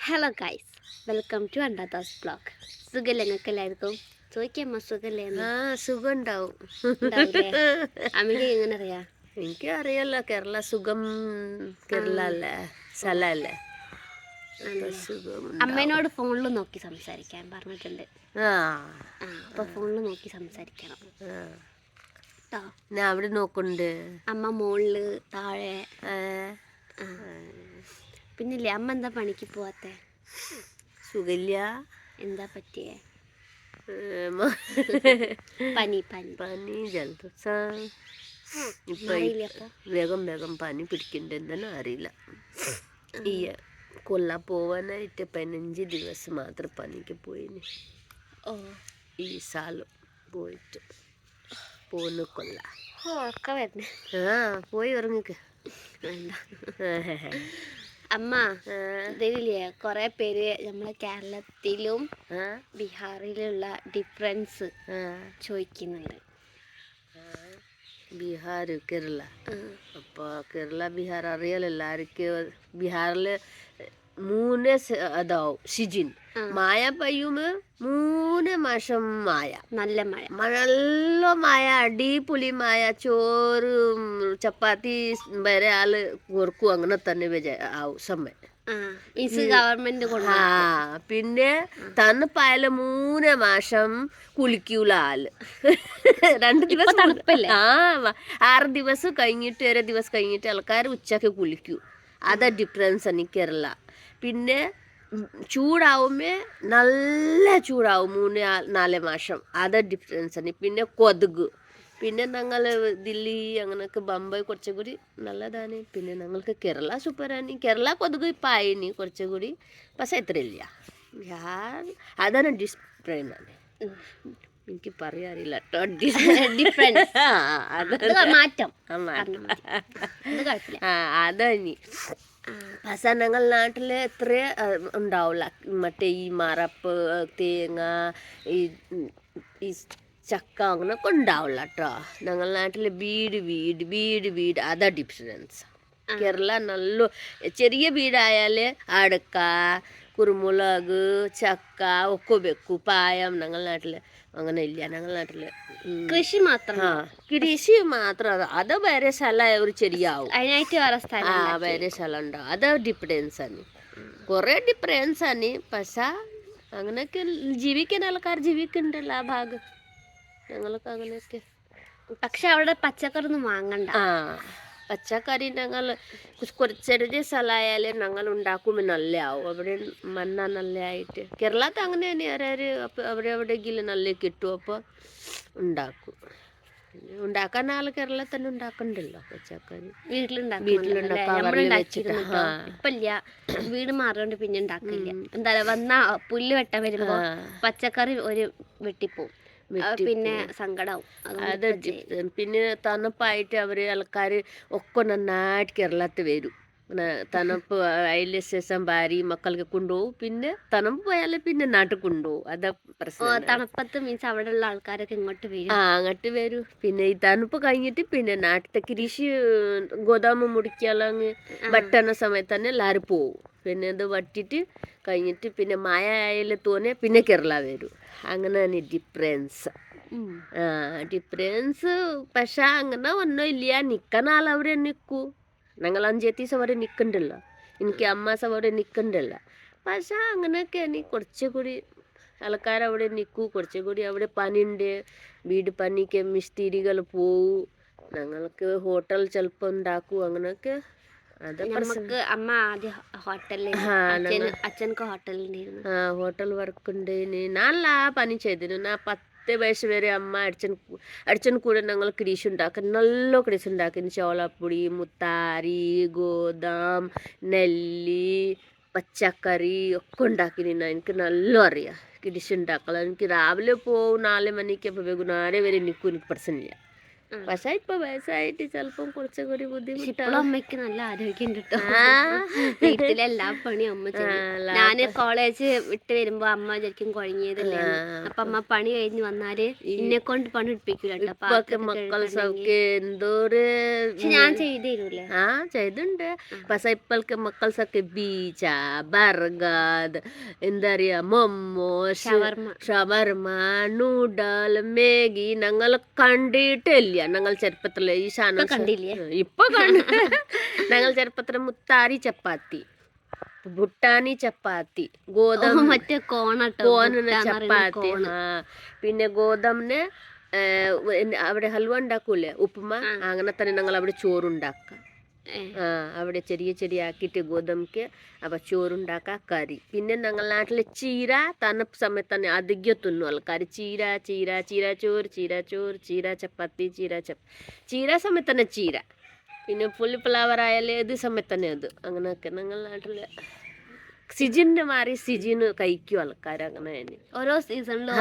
Hello guys, welcome to അണ്ടാത്താസ് blog. സുഖല്ലേ നിങ്ങൾക്ക് എല്ലാവർക്കും? ചോദിക്കാമ്മ സുഖല്ലേ? സുഖം ഉണ്ടാവും. അമ്മയ്ക്ക് എങ്ങനെ അറിയാം? എനിക്ക് അറിയാലോ, കേരള സുഖം കേരള അല്ലേ, സ്ഥലല്ലേ. അമ്മേനോട് ഫോണിൽ നോക്കി സംസാരിക്കാൻ പറഞ്ഞിട്ടുണ്ട്. അപ്പൊ ഫോണിൽ നോക്കി സംസാരിക്കണം. ഞാൻ അവിടെ നോക്കുന്നുണ്ട്. അമ്മ മുകളില് താഴെ. പിന്നില്ലേ അമ്മ എന്താ പണിക്ക് പോവാത്തെ? സുഖമില്ല. എന്താ പറ്റിയേ? പനി ജലദോഷം. ഇപ്പൊ വേഗം പനി പിടിക്കണ്ട എന്തെന്ന് അറിയില്ല. ഈ കൊല്ല പോവാനായിട്ട് 15 ദിവസം മാത്രം പനിക്ക് പോയിന്. ഈ സാല് പോയിട്ട് പോന്ന് കൊല്ല ഒക്കെ വരുന്നേ. പോയി ഉറങ്ങിക്ക്. അമ്മ ഇതില്ലേ കൊറേ പേര് നമ്മളെ കേരളത്തിലും ബീഹാറിലുള്ള ഡിഫറൻസ് ചോദിക്കുന്നുണ്ട്. ബീഹാർ കേരള. അപ്പോൾ കേരള ബീഹാർ അറിയാലോ എല്ലാവർക്കും. ബീഹാറിൽ 3 അതാവും സീസൺ. മായ പെയ്യുമ്പോ 3 മാസം നല്ല മഴ അടിപൊളി മായ. ചോറ് ചപ്പാത്തി വരെ ആള് കൊടുക്കും. അങ്ങനെ തന്നെ ആവും സമയം. ഗവൺമെന്റ് പിന്നെ തണുപ്പായാലും 3 മാസം കുളിക്കൂല ആള്. 2 ദിവസം തണുപ്പല്ലേ. 6 ദിവസം കഴിഞ്ഞിട്ട് 1 ദിവസം കഴിഞ്ഞിട്ട് ആൾക്കാർ ഉച്ചക്ക് കുളിക്കൂ. അതാ ഡിഫറൻസ് ആണ് കേരള. പിന്നെ ചൂടാവുമ്പോ നല്ല ചൂടാവും 3-4 മാസം. അതാ ഡിഫറൻസ് ആണ്. പിന്നെ കൊതുക്. പിന്നെ ഞങ്ങൾ ദില്ലി അങ്ങനെയൊക്കെ ബംബൈ കുറച്ചുകൂടി നല്ലതാണ്. പിന്നെ ഞങ്ങൾക്ക് കേരള സൂപ്പറാണ്. കേരള കൊതുക് ഇപ്പം ആയിനി കുറച്ചുകൂടി, പക്ഷെ എത്രയില്ല. ബീഹാർ അതാണ് ഡിഫറൻസ് ആണ്. എനിക്ക് പറയാറില്ല അതനി. പക്ഷെ ഞങ്ങൾ നാട്ടിൽ എത്ര ഉണ്ടാവില്ല. മറ്റേ ഈ മറപ്പ് തേങ്ങ ഈ ചക്ക അങ്ങനെയൊക്കെ ഉണ്ടാവില്ല കേട്ടോ. ഞങ്ങളുടെ നാട്ടിൽ വീട് അതാ ഡിഫറൻസ്. കേരള നല്ല ചെറിയ വീടായാൽ അടക്ക കുരുമുളക് ചക്ക ഒക്കെ വെക്കും. പായം. ഞങ്ങളുടെ നാട്ടിൽ അങ്ങനെ ഇല്ല. ഞങ്ങളുടെ നാട്ടിൽ കൃഷി മാത്രം. അത് വേറെ സ്ഥലം ഒരു ചെടിയാവും. വേറെ സ്ഥലം ഉണ്ടാവും. അത് ഡിഫറൻസ് ആണ്. കുറേ ഡിഫറൻസ് ആണ്. പക്ഷെ അങ്ങനെയൊക്കെ ജീവിക്കുന്ന ആൾക്കാർ ജീവിക്കുന്നുണ്ടല്ലോ ആ ഭാഗം. ഞങ്ങൾക്ക് അങ്ങനെയൊക്കെ. പക്ഷെ അവിടെ പച്ചക്കറി ഒന്നും വാങ്ങണ്ട. പച്ചക്കറി ഞങ്ങൾ ചെറിയ സ്ഥലമായാലും ഞങ്ങൾ ഉണ്ടാക്കുമ്പോൾ നല്ല ആവും. അവിടെ മണ്ണ നല്ല ആയിട്ട്. കേരളത്തിൽ അങ്ങനെ തന്നെ എവിടെയെങ്കിലും നല്ല കിട്ടും. അപ്പോൾ ഉണ്ടാക്കും. ഉണ്ടാക്കാൻ ആൾ കേരളത്തിൽ തന്നെ ഉണ്ടാക്കണ്ടല്ലോ പച്ചക്കറി. വീട്ടിലുണ്ടാക്കാൻ ഇപ്പല്ല. വീട് മാറിയോണ്ട് പിന്നെ ഉണ്ടാക്കില്ല. എന്താ വന്ന പുല്ല് വെട്ടാൻ വരുമ്പോ പച്ചക്കറി ഒരു വെട്ടിപ്പോവും. പിന്നെ സങ്കടാവും. അത് പിന്നെ തണുപ്പായിട്ട് ആൾക്കാർ ഒക്കെ നന്നായിട്ട് കേരളത്തിൽ വരും. തണുപ്പ് അതിൽ ശേഷം ഭാര്യ മക്കൾക്ക് കൊണ്ടുപോകും. പിന്നെ തണുപ്പ് പോയാൽ പിന്നെ നാട്ടിൽ കൊണ്ടുപോകും. അതാ പ്രശ്നം. തണുപ്പത്ത് മീൻസ് അവിടെ ഉള്ള ആൾക്കാരൊക്കെ ഇങ്ങോട്ട് വരും. അങ്ങോട്ട് വരും. പിന്നെ ഈ തണുപ്പ് കഴിഞ്ഞിട്ട് പിന്നെ നാട്ടിലത്തെ കൃഷി ഗോതമ്പ് മുടിക്കാലങ്ങ് വെട്ടുന്ന സമയത്ത് തന്നെ എല്ലാവരും പോവും. പിന്നെ ഇത് വെട്ടിയിട്ട് കഴിഞ്ഞിട്ട് പിന്നെ മഴ ആയാലും തോന്നെ പിന്നെ കേരള വരും. അങ്ങനെയാണ് ഡിഫറൻസ്. ഡിഫറൻസ്. പക്ഷെ അങ്ങനെ ഒന്നുമില്ല. നിൽക്കുന്ന ആളവിടെ നിൽക്കൂ. ഞങ്ങൾ 5 ദിവസം അവിടെ നിൽക്കണ്ടല്ലോ. എനിക്ക് അമ്മാസം അവിടെ നിൽക്കണ്ടല്ലോ. പക്ഷെ അങ്ങനെയൊക്കെയാണ്. കുറച്ചുകൂടി ആൾക്കാരവിടെ നിൽക്കൂ. കുറച്ചുകൂടി അവിടെ പണിയുണ്ട്. വീട് പണിക്ക് മിസ്ത്രികൾ പോവും. ഞങ്ങൾക്ക് ഹോട്ടൽ ചിലപ്പോൾ ഉണ്ടാക്കൂ. അങ്ങനെയൊക്കെ. നമുക്ക് അമ്മ ആദ്യം ഹോട്ടലിൽ അച്ഛനക്ക് ഹോട്ടലിൽ ഹോട്ടൽ വർക്ക് ഉണ്ട്. നല്ല പണി ചെയ്തിരുന്നു. ഞാൻ 10 വയസ്സ് വരെ അമ്മ അച്ഛൻ കൂടെ ഞങ്ങൾ കൃഷി ഉണ്ടാക്കി. നല്ല കൃഷി ഉണ്ടാക്കി. ചോളപ്പൊടി മുത്താരി ഗോതമ്പ് നെല്ലി പച്ചക്കറി ഒക്കെ ഉണ്ടാക്കിന്. എനിക്ക് നല്ല അറിയാം കൃഷി ഉണ്ടാക്കണം. എനിക്ക് രാവിലെ പോവും 4 മണിക്ക്. അപ്പോൾ വൈകുന്നേരം വരെ നിൽക്കും. എനിക്ക് പ്രശ്നമില്ല. പക്ഷെ ഇപ്പൊ വയസ്സായിട്ട് ചിലപ്പം കുറച്ചുകൂടി ബുദ്ധിമുട്ടാണ്. ഇപ്പോഴും അമ്മയ്ക്ക് നല്ല ആരോഗ്യം കേട്ടോ. വീട്ടിലെ എല്ലാ പണിയും അമ്മ ചെയ്യും. ഞാന് കോളേജ് വിട്ട് വരുമ്പോ അമ്മ വിചാരിക്കും കുഴങ്ങിയതല്ലേ, അപ്പൊ അമ്മ പണി കഴിഞ്ഞ് വന്നാല് എന്നെ കൊണ്ട് പണി എടുപ്പിക്കൂല കേട്ടോ. മക്കൾസൊക്കെ എന്തോര് ഞാൻ ചെയ്തു തരൂലേ? ചെയ്തിട്ടുണ്ട്. പക്ഷെ ഇപ്പോഴത്തെ മക്കൾസൊക്കെ ബീച്ച, ബർഗർ, എന്താ പറയാ, മൊമോസ്, ഷവർമ, നൂഡൽ, മാഗി ഞങ്ങൾ കണ്ടിട്ടില്ല. ഞങ്ങൾ ചെറുപ്പത്തില് ഈ സാധനം കണ്ടില്ലേ? ഇപ്പൊ ഞങ്ങൾ ചെറുപ്പത്തില് മുത്താരി ചപ്പാത്തി, ബുട്ടാനി ചപ്പാത്തി, ഗോതമ്പ് മറ്റേ കോണിന് ചപ്പാത്തി, പിന്നെ ഗോതമ്പിന് അവിടെ ഹൽവ ഉണ്ടാക്കൂലേ, ഉപ്പുമ, അങ്ങനെ തന്നെ ഞങ്ങൾ അവിടെ ചോറുണ്ടാക്കാം. അവിടെ ചെറിയ ചെറിയ ആക്കിയിട്ട് ഗോതമ്പ് അപ്പൊ ചോറുണ്ടാക്കാം, കറി. പിന്നെ ഞങ്ങളുടെ നാട്ടില് ചീര തണുപ്പ് സമയത്ത് തന്നെ അധികം തിന്നും ആൾക്കാർ. ചീര ചീര ചീര ചോറ്, ചീര ചോറ്, ചീര ചപ്പാത്തി, ചീര സമയത്ത് തന്നെ ചീര. പിന്നെ പുളിഫ്ലവർ ആയാലും ഏത് സമയത്ത് തന്നെ അത്. അങ്ങനെയൊക്കെ ഞങ്ങളുടെ നാട്ടില് സീസണിന് മാറി സീസണ് കഴിക്കും ആൾക്കാർ. അങ്ങനെ തന്നെ ഓരോ സീസണിലും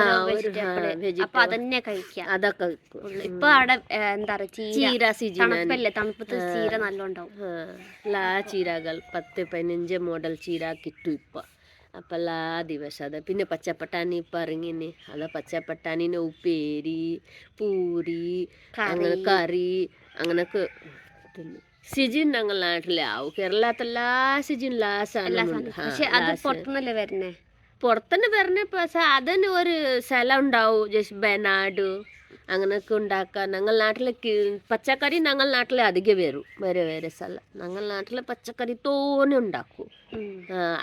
അതന്നെ കഴിക്കാം. അതൊക്കെ ഇപ്പൊ അവിടെ എന്താ പറയാ, ചീര സീസൺ തണുപ്പത്ത് ചീര നല്ലോണ്ടാവും. എല്ലാ ചീരകൾ 10-15 മോഡൽ ചീര കിട്ടും ഇപ്പൊ. അപ്പം എല്ലാ ദിവസം അത്. പിന്നെ പച്ചപ്പട്ടാണി ഇപ്പം ഇറങ്ങിന്, അത് പച്ചപ്പട്ടാണിന് ഉപ്പേരി, പൂരി, അങ്ങനെ കറി, അങ്ങനൊക്കെ തിന്നും. സീസൺ ഞങ്ങൾ നാട്ടിലാവും. കേരളത്തിലെല്ലാ സീസണിലാ സാധനം. പക്ഷെ അത് പുറത്തുനിന്നല്ലേ വരണേ? പുറത്തുനിന്ന് വരണേ. പക്ഷെ അതിന് ഒരു സ്ഥലം ഉണ്ടാവും, ജസ്റ്റ് ബനാഡ് അങ്ങനെയൊക്കെ ഉണ്ടാക്കാൻ. ഞങ്ങൾ നാട്ടിലെ പച്ചക്കറി ഞങ്ങൾ നാട്ടിലെ അധികം വരും. വേറെ സ്ഥലം ഞങ്ങൾ നാട്ടിലെ പച്ചക്കറി തോനെ ഉണ്ടാക്കും.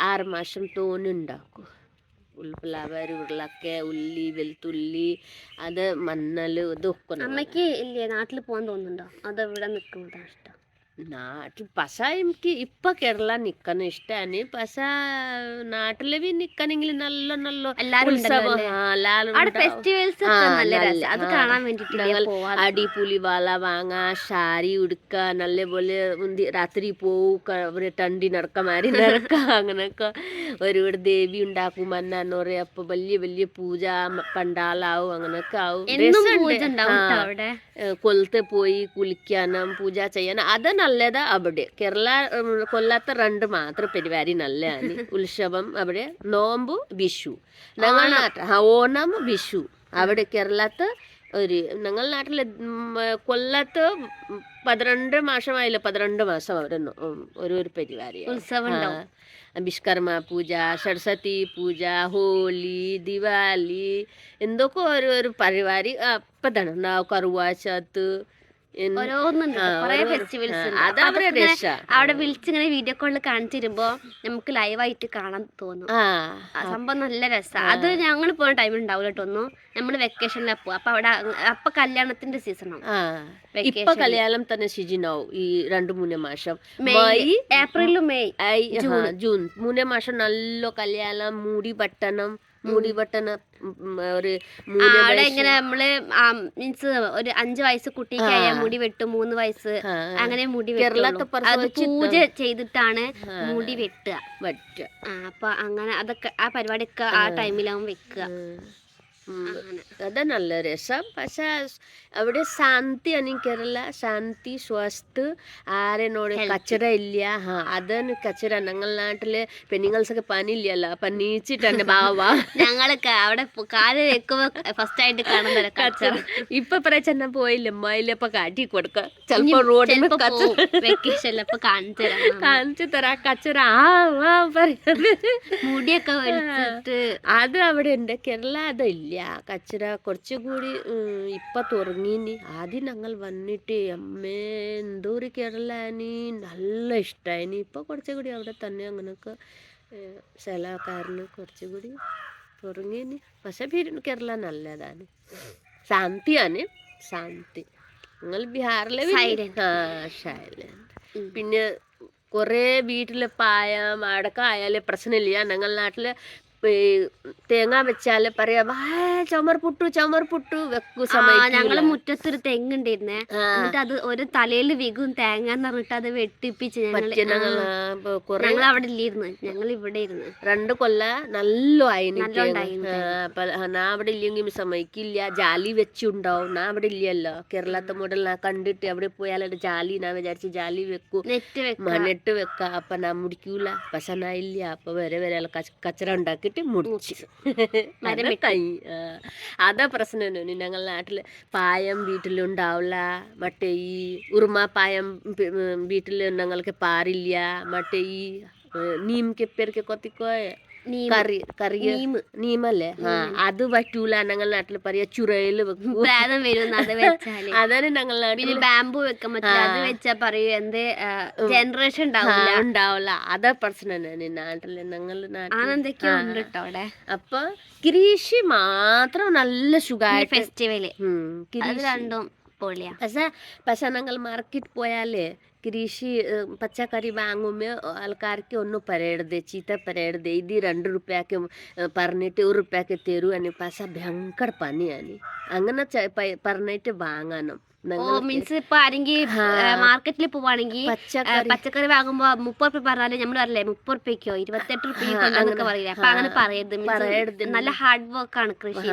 6 മാസം തോനെ ഉണ്ടാക്കും. ഫ്ലവർ, ഉരുളക്ക, ഉള്ളി, വെളുത്തുള്ളി, അത് മഞ്ഞൾ, ഇതൊക്കെ. അമ്മയ്ക്ക് ഇല്ലേ നാട്ടിൽ പോകാൻ തോന്നുന്നുണ്ടോ? അത് ഇവിടെ നിൽക്കുന്നതാണ് ഇഷ്ടം? നാട്ടിൽ പക്ഷേ എനിക്ക് ഇപ്പൊ കേരള നിക്കാൻ ഇഷ്ടാണ്. പക്ഷേ നാട്ടില് നിക്കണെങ്കിൽ നല്ല നല്ല അടിപൊളി വള വാങ്ങാ, സാരി ഉടുക്ക, നല്ലപോലെ രാത്രി പോവും, ടണ്ടി നടക്ക മാറി നടക്ക. അങ്ങനൊക്കെ ഒരുപാട് ദേവി ഉണ്ടാക്കും മന്നാന്ന് പറയാ. അപ്പൊ വലിയ വലിയ പൂജ പണ്ടാലാവും, അങ്ങനൊക്കെ ആവും. കൊല്ലത്ത് പോയി കുളിക്കാനും പൂജ ചെയ്യാനും അത് നല്ലതാ. അവിടെ കേരള കൊല്ലത്ത് 2 മാത്രം പരിപാടി നല്ലതാണ്. ഉത്സവം അവിടെ, നോമ്പ്, വിഷു. ഞങ്ങളുടെ നാട്ടിൽ ഓണം, വിഷു. അവിടെ കേരളത്ത് ഒരു ഞങ്ങളുടെ നാട്ടില് കൊല്ലത്ത് 12 മാസമായില്ല, 12 മാസം അവിടെ ഒരു പരിപാടി ഉത്സവം. വിശ്വകർമ്മ പൂജ, സരസ്വതി പൂജ, ഹോലി, ദിവാലി, എന്തൊക്കെ ഒരു പരിപാടി അപ്പൊ തന്നെ ഉണ്ടാവും. കറുവാച്ചത്ത്, അവിടെ വിളിച്ചിങ്ങനെ വീഡിയോ കോളിൽ കാണിച്ചിരുമ്പോ നമുക്ക് ലൈവായിട്ട് കാണാൻ തോന്നും. സംഭവം നല്ല രസമാണ്. അത് ഞങ്ങൾ പോകുന്ന ടൈമിൽ ഉണ്ടാവില്ല കേട്ടോ. ഒന്നും നമ്മള് വെക്കേഷനിലാണ് പോവാ. അപ്പൊ അവിടെ അപ്പൊ കല്യാണത്തിന്റെ സീസണാവും. ഇപ്പൊ കല്യാണം തന്നെ സീസണാവും. ഈ 2-3 മാസം, ഏപ്രിലും മെയ്, ജൂൺ 3 മാസം നല്ല കല്യാണം. മൂടി പട്ടണം ഒരു ഇങ്ങനെ നമ്മള് മീൻസ് ഒരു 5 വയസ്സ് കുട്ടിക്ക് മുടി വെട്ടും, 3 വയസ്സ് അങ്ങനെ മുടി വെട്ടും. പൂജ ചെയ്തിട്ടാണ് മുടി വെട്ടുക. അപ്പൊ അങ്ങനെ അതൊക്കെ ആ പരിപാടിയൊക്കെ ആ ടൈമിലാവും വെക്കുക. അത് നല്ല രസം. പക്ഷെ അവിടെ ശാന്തിയാണ്. കേരള ശാന്തി, സ്വസ്ഥ, ആരെന്നോട് കച്ചറ ഇല്ല. അതാണ് കച്ചറ. ഞങ്ങളുടെ നാട്ടില് പെണ്ണുങ്ങൾക്കൊക്കെ പണിയില്ലല്ലോ, അപ്പൊ നീച്ചിട്ടാണ് ബാവാ. ഞങ്ങളൊക്കെ അവിടെ കാല് വെക്കുമ്പോ ഫസ്റ്റ് ആയിട്ട് കാണുന്ന കച്ചറ. ഇപ്പൊ പ്രശ്നം പോയില്ല, മയിലപ്പൊ കാട്ടി കൊടുക്ക. ചിലപ്പോ റോഡിൽ വെക്കേഷനിലപ്പൊ കാണിച്ചു തരാ കച്ചറ. പറയുന്നത് മുടിയൊക്കെ വലിച്ചിട്ട് അത് അവിടെ ഉണ്ട്. കേരള അതില്ല കച്ചറ. കുറച്ചുകൂടി ഇപ്പൊ തുടങ്ങീനി. ആദ്യം ഞങ്ങൾ വന്നിട്ട് അമ്മേ എന്തോരു കേരളാനി, നല്ല ഇഷ്ടമായിനി. ഇപ്പൊ കുറച്ചുകൂടി അവിടെ തന്നെ അങ്ങനൊക്കെ സ്ഥലക്കാരന് കുറച്ചുകൂടി തുടങ്ങീനി. പക്ഷെ കേരള നല്ലതാണ്, ശാന്തിയാണ്. ശാന്തി. നിങ്ങൾ ബീഹാറിലെ സൈലന്റ്. പിന്നെ കുറേ വീട്ടില് പായം അടക്കം ആയാലും പ്രശ്നമില്ല. ഞങ്ങളുടെ നാട്ടില് തേങ്ങ വെച്ചാല് പറയാ ചുമർ പുട്ടു വെക്കു സമയം ഞങ്ങള് മുറ്റത്തൊരു തെങ്ങുണ്ടായിരുന്നേ, എന്നിട്ട് അത് ഒരു തലയിൽ വികും തേങ്ങ എന്ന് പറഞ്ഞിട്ട് അത് വെട്ടിപ്പിച്ച് ഞങ്ങൾ അവിടെ ഇല്ലായിരുന്നു, ഞങ്ങൾ ഇവിടെ ഇരുന്ന് 2 കൊല്ല നല്ല ഞാൻ അവിടെ ഇല്ലെങ്കിൽ സമ്മതിക്കില്ല. ജാലി വെച്ചുണ്ടാവും. ഞാൻ അവിടെ ഇല്ലല്ലോ, കേരളത്തെ മോഡൽ ഞാൻ കണ്ടിട്ട് അവിടെ പോയാൽ ജാലി ഞാൻ വിചാരിച്ചു ജാലി വെക്കൂ, നെറ്റ് വെക്ക. അപ്പൊ ഞാൻ മുടിക്കൂല, പക്ഷെ ഞാൻ ഇല്ല. അപ്പൊ വരെ കച്ചറ ഉണ്ടാക്കിട്ട് മുടിച്ചു. അതാ പ്രശ്നം. ഞങ്ങളുടെ നാട്ടില് പായം വീട്ടിലുണ്ടാവില്ല, മറ്റേ ഈ ഉറുമ പായം വീട്ടിൽ ഞങ്ങൾക്ക് പാറില്ല, മറ്റേ ഈ നീംക്ക് പേർക്ക് കൊത്തിക്കോയ നീമല്ലേ, അത് പറ്റൂല. ഞങ്ങളുടെ നാട്ടില് പറയാ ചുരയില് വെക്കും, അതാണ് ഞങ്ങളുടെ നാട്ടിൽ. ബാമ്പു വെക്കാൻ പറ്റില്ല, അത് വെച്ചാ പറയൂ എന്തേ ജനറേഷൻ ഉണ്ടാവില്ല. അതാ പ്രശ്നം നാട്ടില്, ഞങ്ങളുടെ നാട്ടിൽ. അപ്പൊ കൃഷി മാത്രം നല്ല സുഖമായിട്ട് ഫെസ്റ്റിവല് രണ്ടും പൊളിയാ. പക്ഷെ ഞങ്ങൾ മാർക്കറ്റ് പോയാലേ കൃഷി പച്ചക്കറി വാങ്ങുമ്പോൾ ആൾക്കാർക്ക് ഒന്നും പറയരുത്, ചീത്ത പറയരുത്. ഇത് 2 രൂപയ്ക്ക് പറഞ്ഞിട്ട് 1 രൂപയ്ക്ക് തരൂ എന്ന്. പക്ഷെ ഭയങ്കര പണിയാണ് അങ്ങനെ പറഞ്ഞിട്ട് വാങ്ങണം. മീൻസ് ഇപ്പൊ ആരെങ്കിലും മാർക്കറ്റിൽ പോവാണെങ്കിൽ പച്ചക്കറി വാങ്ങുമ്പോ 30 രൂപ പറഞ്ഞാലും നമ്മൾ പറയില്ലേ 30 രൂപയ്ക്കോ 28 രൂപയ്ക്കോ പറയില്ല. അപ്പൊ അങ്ങനെ പറയരുത്. നല്ല ഹാർഡ് വർക്ക് ആണ് കൃഷി.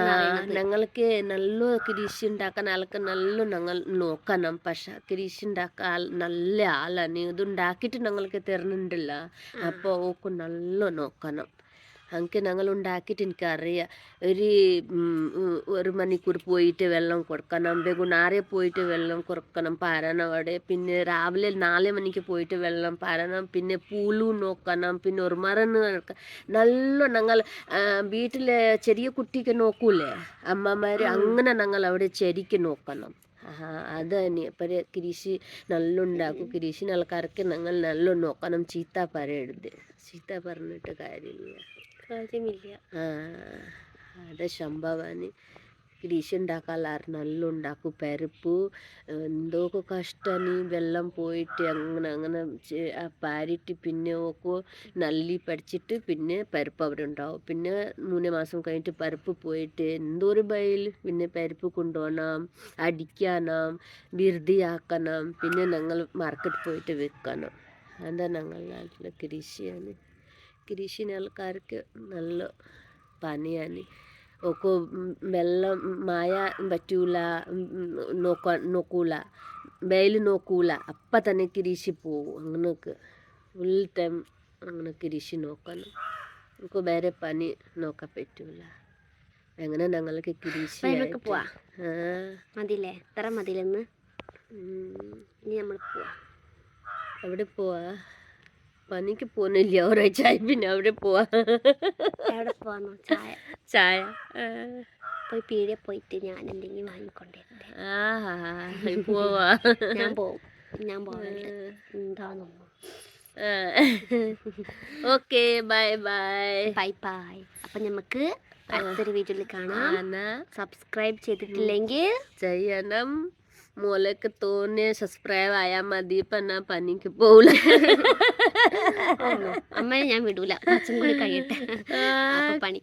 ഞങ്ങൾക്ക് നല്ല കൃഷി ഉണ്ടാക്കാൻ ആൾക്ക് നല്ല ഞങ്ങൾ നോക്കണം. പക്ഷെ കൃഷി ഉണ്ടാക്കാൻ നല്ല ആളാണ്, ഇതുണ്ടാക്കിയിട്ട് ഞങ്ങൾക്ക് തരുന്നുണ്ടല്ല. അപ്പൊ ഓക്ക് നല്ല നോക്കണം. അങ്ങനെ ഞങ്ങൾ ഉണ്ടാക്കിയിട്ട് എനിക്കറിയാം. 1 മണിക്കൂർ പോയിട്ട് വെള്ളം കൊടുക്കണം, വെകുന്നാരെ പോയിട്ട് വെള്ളം കൊടുക്കണം പാരണവിടെ, പിന്നെ രാവിലെ 4 മണിക്ക് പോയിട്ട് വെള്ളം പാരണം, പിന്നെ പൂലു നോക്കണം, പിന്നെ ഒരു മറന്ന് നല്ല ഞങ്ങൾ വീട്ടിലെ ചെറിയ കുട്ടിക്ക് നോക്കൂലേ അമ്മമാര്, അങ്ങനെ ഞങ്ങൾ അവിടെ ചെടിക്ക് നോക്കണം. അതന്നെ പര കൃഷി നല്ല ഉണ്ടാക്കും. കൃഷി ആൾക്കാർക്ക് ഞങ്ങൾ നല്ല നോക്കണം, ചീത്ത പറയരുത്. ചീത്ത പറഞ്ഞിട്ട് കാര്യമില്ല. അതെ സംഭവമാണ്. കൃഷി ഉണ്ടാക്കാറ് നല്ല ഉണ്ടാക്കും. പരിപ്പ് എന്തൊക്കെ കഷ്ടമാണ്, വെള്ളം പോയിട്ട് അങ്ങനെ പാരിട്ട് പിന്നെ ഓക്കോ നല്ലി പഠിച്ചിട്ട് പിന്നെ പരിപ്പ് അവിടെ ഉണ്ടാവും. പിന്നെ 3 മാസം കഴിഞ്ഞിട്ട് പരിപ്പ് പോയിട്ട് എന്തൊരു ബയൽ, പിന്നെ പരിപ്പ് കൊണ്ടുപോകണം, അടിക്കണം, വൃത്തിയാക്കണം, പിന്നെ ഞങ്ങൾ മാർക്കറ്റ് പോയിട്ട് വിൽക്കണം. അതാ ഞങ്ങളുടെ നാട്ടിലെ കൃഷിയാണ്. കൃഷി ആൾക്കാർക്ക് നല്ല പണിയാണ്. ഒക്കെ വെള്ളം മഴ പറ്റൂല, നോക്കൂല, വെയിൽ നോക്കൂല, അപ്പം തന്നെ കൃഷി പോവും. അങ്ങനെയൊക്കെ ഫുൾ ടൈം അങ്ങനെ കൃഷി നോക്കണം. നമുക്ക് വേറെ പണി നോക്കാൻ പറ്റൂല. അങ്ങനെ ഞങ്ങൾക്ക് കൃഷി മതില്ലേ, എത്ര മതിലെന്ന് ഇനി നമ്മൾ പോവാ. അവിടെ പോവാ, പണിക്ക് പോകുന്നില്ല ഒരാഴ്ച പിന്നെ അവിടെ പോവാ. ചായ പോയി പീടിക പോയിട്ട് ഞാൻ എന്തെങ്കിലും വാങ്ങിക്കൊണ്ടിരുന്നേ. പോവാ, ഞാൻ പോവുന്നുണ്ട്. എന്താണോ ഓക്കെ, ബൈ. അപ്പൊ നമുക്ക് അടുത്തൊരു വീഡിയോയിൽ കാണാം. സബ്സ്ക്രൈബ് ചെയ്തിട്ടില്ലെങ്കിൽ ചെയ്യണം. മോളേക്ക് തോന്നെ സബ്സ്ക്രൈബ് ആയാൽ മതി. ഇപ്പൊ ഞാൻ പണിക്ക് പോവില്ല. അമ്മയെ ഞാൻ വിടൂല, കുറച്ചും കൂടി കഴിയട്ടെ.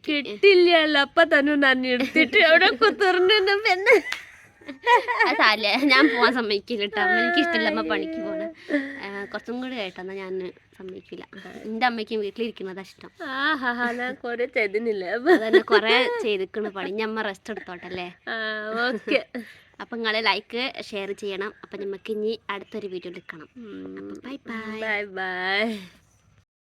കിട്ടില്ലല്ലോ, അപ്പൊ തന്നെ ഞാൻ എടുത്തിട്ട് അവിടെ കുത്തിർന്നു. പിന്നെ അതല്ല, ഞാൻ പോവാൻ സമ്മതിക്കില്ല കേട്ടോ. അമ്മ എനിക്ക് ഇഷ്ടമല്ല അമ്മ പണിക്ക് പോണ. കുറച്ചും കൂടി കേട്ടോ, ഞാൻ സമ്മതിക്കില്ല. എന്റെ അമ്മയ്ക്കും വീട്ടിലിരിക്കുന്നതാ ഇഷ്ടം. കൊറേ ചെയ്തില്ല, അതന്നെ കൊറേ ചെയ്തിക്കണ് പണി. അമ്മ റെസ്റ്റ് എടുത്തോട്ടല്ലേ. ഓക്കെ. അപ്പം നിങ്ങൾ ലൈക്ക് ഷെയർ ചെയ്യണം. അപ്പം നമുക്ക് ഇനി അടുത്തൊരു വീഡിയോ എടുക്കണം. ബൈ.